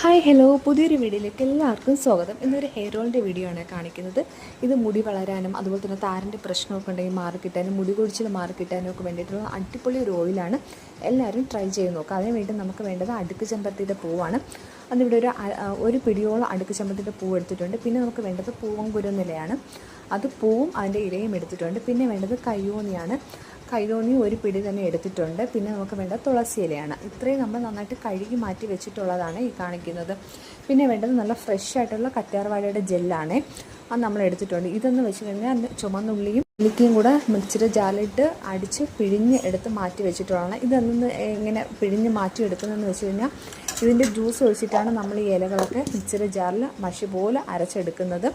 Hi hello പുതിയൊരു വീഡിയോയിലേക്ക് എല്ലാവർക്കും സ്വാഗതം. ഇന്നൊരു ഹെയർ ഓയിലിൻ്റെ വീഡിയോ ആണ് കാണിക്കുന്നത്. ഇത് മുടി വളരാനും അതുപോലെ തന്നെ താരൻ്റെ പ്രശ്നമൊക്കെ ഉണ്ടെങ്കിൽ മാറിക്കിട്ടാനും മുടി കൊഴിച്ചിൽ മാറിക്കിട്ടാനും ഒക്കെ വേണ്ടിയിട്ടുള്ള അടിപൊളി ഒരു ഓയിലാണ്. എല്ലാവരും ട്രൈ ചെയ്ത് നോക്കുക. അതിന് വേണ്ടി നമുക്ക് വേണ്ടത് അടുക്ക് ചെമ്പരത്തിയുടെ പൂവാണ്. അതിവിടെ ഒരു പിടിയോളം അടുക്ക് ചെമ്പരത്തിയുടെ പൂവ് എടുത്തിട്ടുണ്ട്. പിന്നെ നമുക്ക് വേണ്ടത് പൂവൻകുരുന്നിലയാണ്. അത് പൂവും അതിൻ്റെ ഇലയും എടുത്തിട്ടുണ്ട്. പിന്നെ വേണ്ടത് കയ്യോന്നിയാണ്. കൈതോന്നി ഒരു പിടി തന്നെ എടുത്തിട്ടുണ്ട്. പിന്നെ നമുക്ക് വേണ്ട തുളസി ഇലയാണ്. ഇത്രയും നമ്മൾ നന്നായിട്ട് കഴുകി മാറ്റി വെച്ചിട്ടുള്ളതാണ് ഈ കാണിക്കുന്നത്. പിന്നെ വേണ്ടത് നല്ല ഫ്രഷ് ആയിട്ടുള്ള കറ്റാർവാഴയുടെ ജെല്ലാണ്. അത് നമ്മൾ എടുത്തിട്ടുണ്ട്. ഇതെന്ന് വെച്ച് കഴിഞ്ഞാൽ ചുമന്നുള്ളിയും ഉള്ളിക്കയും കൂടെ മിക്സിയുടെ ജാറിലിട്ട് അടിച്ച് പിഴിഞ്ഞ് എടുത്ത് മാറ്റി വെച്ചിട്ടുള്ളതാണ്. ഇതൊന്ന് ഇങ്ങനെ പിഴിഞ്ഞ് മാറ്റി എടുക്കുന്നതെന്ന് വെച്ച് കഴിഞ്ഞാൽ ഇതിൻ്റെ ജ്യൂസ് ഒഴിച്ചിട്ടാണ് നമ്മൾ ഈ ഇലകളൊക്കെ മിക്സിയുടെ ജാറിൽ മഷി പോലെ അരച്ചെടുക്കുന്നത്.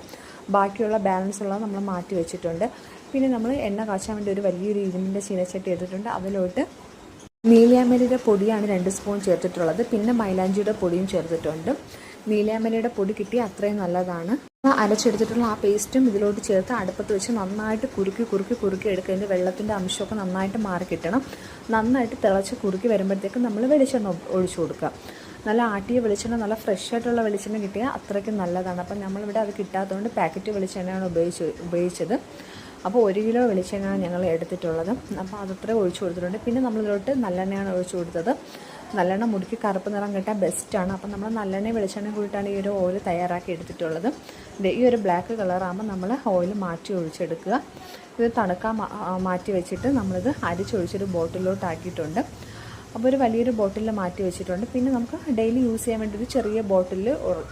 ബാക്കിയുള്ള ബാലൻസ് ഉള്ളത് നമ്മൾ മാറ്റി വെച്ചിട്ടുണ്ട്. പിന്നെ നമ്മൾ എണ്ണ കാച്ചാൻ വേണ്ടി ഒരു വലിയൊരു ഇരുമ്പിൻ്റെ ചീനച്ചട്ടി എടുത്തിട്ടുണ്ട്. അതിലോട്ട് നീലിയാമ്പരിയുടെ പൊടിയാണ് 2 സ്പൂൺ ചേർത്തിട്ടുള്ളത്. പിന്നെ മൈലാഞ്ചിയുടെ പൊടിയും ചേർത്തിട്ടുണ്ട്. നീലിയാമ്പരിയുടെ പൊടി കിട്ടിയാൽ അത്രയും നല്ലതാണ്. അരച്ചെടുത്തിട്ടുള്ള ആ പേസ്റ്റും ഇതിലോട്ട് ചേർത്ത് അടുപ്പത്ത് വെച്ച് നന്നായിട്ട് കുറുക്കി എടുക്കുക. വെള്ളത്തിൻ്റെ അംശമൊക്കെ നന്നായിട്ട് മാറി കിട്ടണം. നന്നായിട്ട് തിളച്ച് കുറുക്കി വരുമ്പോഴത്തേക്കും നമ്മൾ വെളിച്ചെണ്ണ ഒഴിച്ചു കൊടുക്കുക. നല്ല ആട്ടിയ വെളിച്ചെണ്ണ, നല്ല ഫ്രഷ് ആയിട്ടുള്ള വെളിച്ചെണ്ണ കിട്ടിയാൽ അത്രയ്ക്കും നല്ലതാണ്. അപ്പം നമ്മളിവിടെ അത് കിട്ടാത്തതുകൊണ്ട് പാക്കറ്റ് വെളിച്ചെണ്ണയാണ് ഉപയോഗിച്ചത്. അപ്പോൾ 1 കിലോ വെളിച്ചെണ്ണയാണ് ഞങ്ങൾ എടുത്തിട്ടുള്ളത്. അപ്പോൾ അതത്ര ഒഴിച്ചു കൊടുത്തിട്ടുണ്ട്. പിന്നെ നമ്മളിതിലോട്ട് നല്ലെണ്ണയാണ് ഒഴിച്ചു കൊടുത്തത്. നല്ലെണ്ണ മുടിക്ക് കറുപ്പ് നിറം കിട്ടാൻ ബെസ്റ്റാണ്. അപ്പം നമ്മൾ നല്ലെണ്ണ വെളിച്ചെണ്ണ കൂടിയിട്ടാണ് ഈ ഒരു ഓയിൽ തയ്യാറാക്കി എടുത്തിട്ടുള്ളത്. ഈ ഒരു ബ്ലാക്ക് കളറാകുമ്പോൾ നമ്മൾ ഓയിൽ മാറ്റി ഒഴിച്ചെടുക്കുക. ഇത് തണുക്കാൻ മാറ്റി വെച്ചിട്ട് നമ്മളിത് അരിച്ചൊഴിച്ചൊരു ബോട്ടിലോട്ട് ആക്കിയിട്ടുണ്ട്. അപ്പോൾ ഒരു വലിയൊരു ബോട്ടിലിൽ മാറ്റി വെച്ചിട്ടുണ്ട്. പിന്നെ നമുക്ക് ഡെയിലി യൂസ് ചെയ്യാൻ വേണ്ടി ഒരു ചെറിയ ബോട്ടിൽ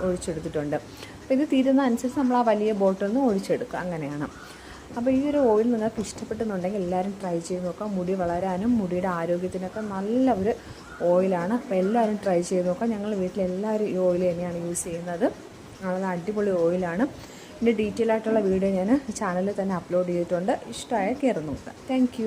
ഒഴിച്ചെടുത്തിട്ടുണ്ട്. അപ്പോൾ ഇത് തീരുന്ന അനുസരിച്ച് നമ്മൾ ആ വലിയ ബോട്ടിൽ നിന്ന് ഒഴിച്ചെടുക്കുക. അങ്ങനെയാണ്. അപ്പോൾ ഈ ഒരു ഓയിൽ നിങ്ങൾക്ക് ഇഷ്ടപ്പെട്ടെന്നുണ്ടെങ്കിൽ എല്ലാവരും ട്രൈ ചെയ്ത് നോക്കാം. മുടി വളരാനും മുടിയുടെ ആരോഗ്യത്തിനൊക്കെ നല്ല ഒരു ഓയിലാണ്. അപ്പോൾ എല്ലാവരും ട്രൈ ചെയ്ത് നോക്കാം. ഞങ്ങൾ വീട്ടിലെല്ലാവരും ഈ ഓയിൽ തന്നെയാണ് യൂസ് ചെയ്യുന്നത്. നല്ല അടിപൊളി ഓയിലാണ്. ഇതിൻ്റെ ഡീറ്റെയിൽ ആയിട്ടുള്ള വീഡിയോ ഞാൻ ചാനലിൽ തന്നെ അപ്ലോഡ് ചെയ്തിട്ടുണ്ട്. ഇഷ്ടമായ കയറി നോക്കാം. താങ്ക്